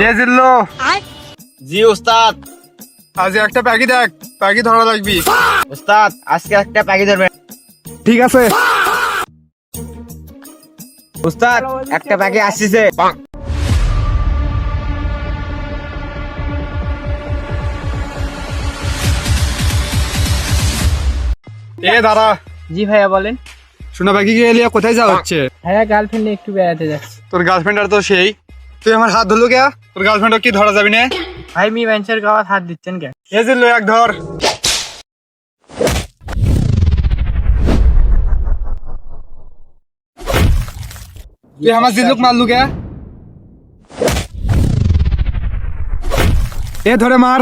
এ জিল্লু। জি উস্তাদ। আজ একটা প্যাকি দেখ, প্যাকি ধরা লাগবি। উস্তাদ আজকে একটা প্যাকি ধরবেন। ঠিক আছে। উস্তাদ একটা প্যাকি আসছে। এ দাঁড়া। জি ভাইয়া বলেন। শোনা প্যাকি এলিয়া কোথায় যাওয়া হচ্ছে? ভাইয়া গার্লফ্রেন্ড নিয়ে একটু বেড়াতে যাচ্ছি। তোর গার্লফ্রেন্ড আর তো সেই, তুই আমার হাত ধরলো কে? তোর গার্লফ্রেন্ড কি ধরা যাবি না? ভাই মি ভেঞ্চার গাওয়াত হাত দিচ্ছেন কেন? এ জিল্লু এক ধর। তুই আমার জিল্লুক মারলু কে? এ ধরে মার।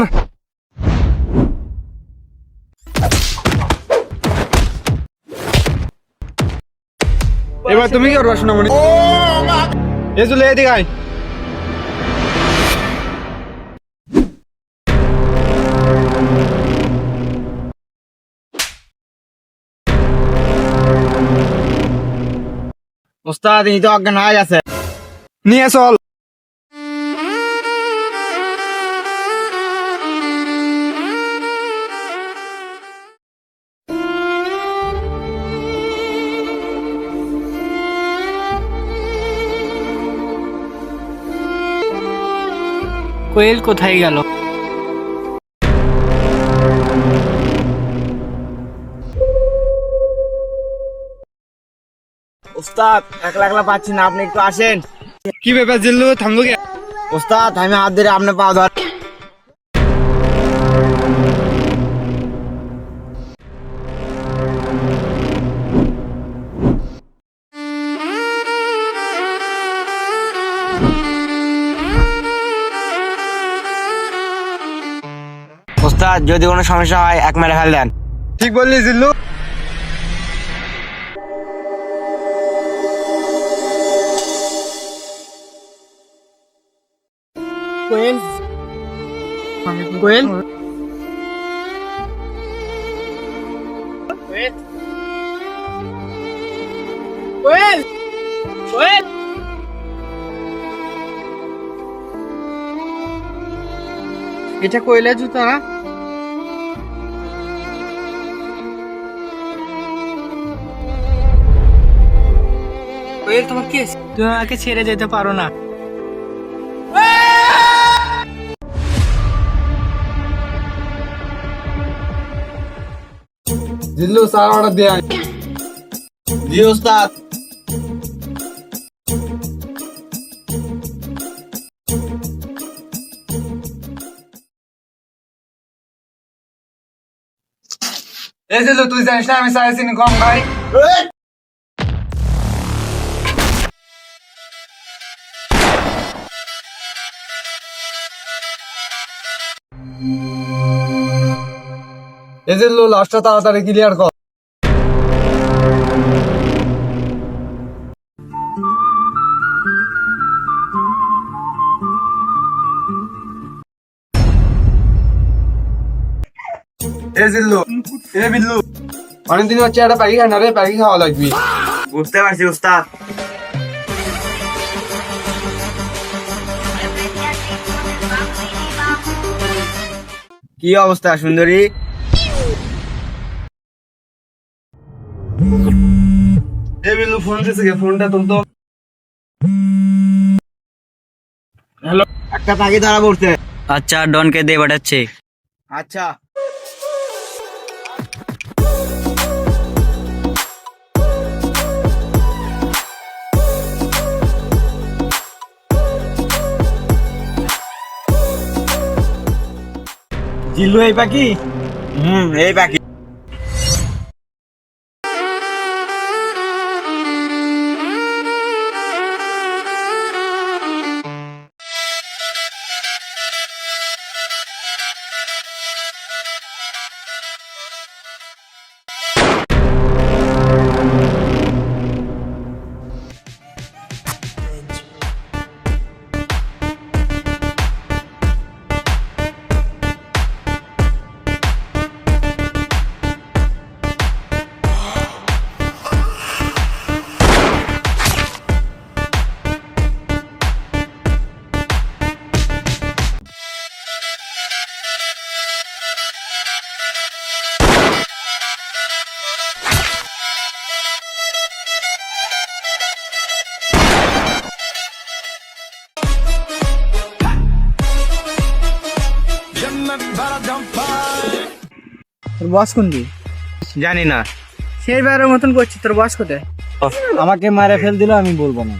এবার তুমি কি করবা সোনামণি? এ চলে এদিকে আয়। উস্তাদ এই তো অজ্ঞান হয়ে গেছে। নিয়ে চল। কোয়েল কোথায় গেল? উস্তাদ একলা একলা পাচ্ছি না, আপনি একটু আসেন। কি ব্যাপার জিল্লু, থামলু কে? উস্তাদ আমি হাত ধরে আপনার পা ধর। উস্তাদ যদি কোনো সমস্যা হয় এক মেরে ফেল দেন। ঠিক বললি জিল্লু। কোয়েল কোয়েল কোয়েল কোয়েল কোয়েল এটা কোয়েলের জুতা না? কোয়েল তোমার কি আছে? তুমি আমাকে ছেড়ে যেতে পারো না। জিল্লু চা অর্ডার দিয়ে আয়। জি উস্তাদ। এ জিল্লু তুই জানিস না আমি চাই চিনি কম খাই। এ জিল্লু লাস্টটা তাড়াতাড়ি ক্লিয়ার কর। এ জিল্লু, এ বিল্লু, অনেকদিন হচ্ছে একটা প্যাকি খাই না রে, প্যাকি খাওয়া লাগবি। বুঝতে পারছি উস্তাদ। কি অবস্থা সুন্দরী? এ বিল্লু ফোন দিছে কে? ফোনটা তুলতো। হ্যালো, একটা পাখি ধরা পড়ছে। আচ্ছা ডনকে দিয়ে পাঠাচ্ছে। আচ্ছা জিল্লু এই পাখি? এই পাখি। তোর বস কোনটি? জানি না। শেষবারের মতন করছিস, তোর বস কোথায়? আমাকে মারে ফেল দিল, আমি বলবো না।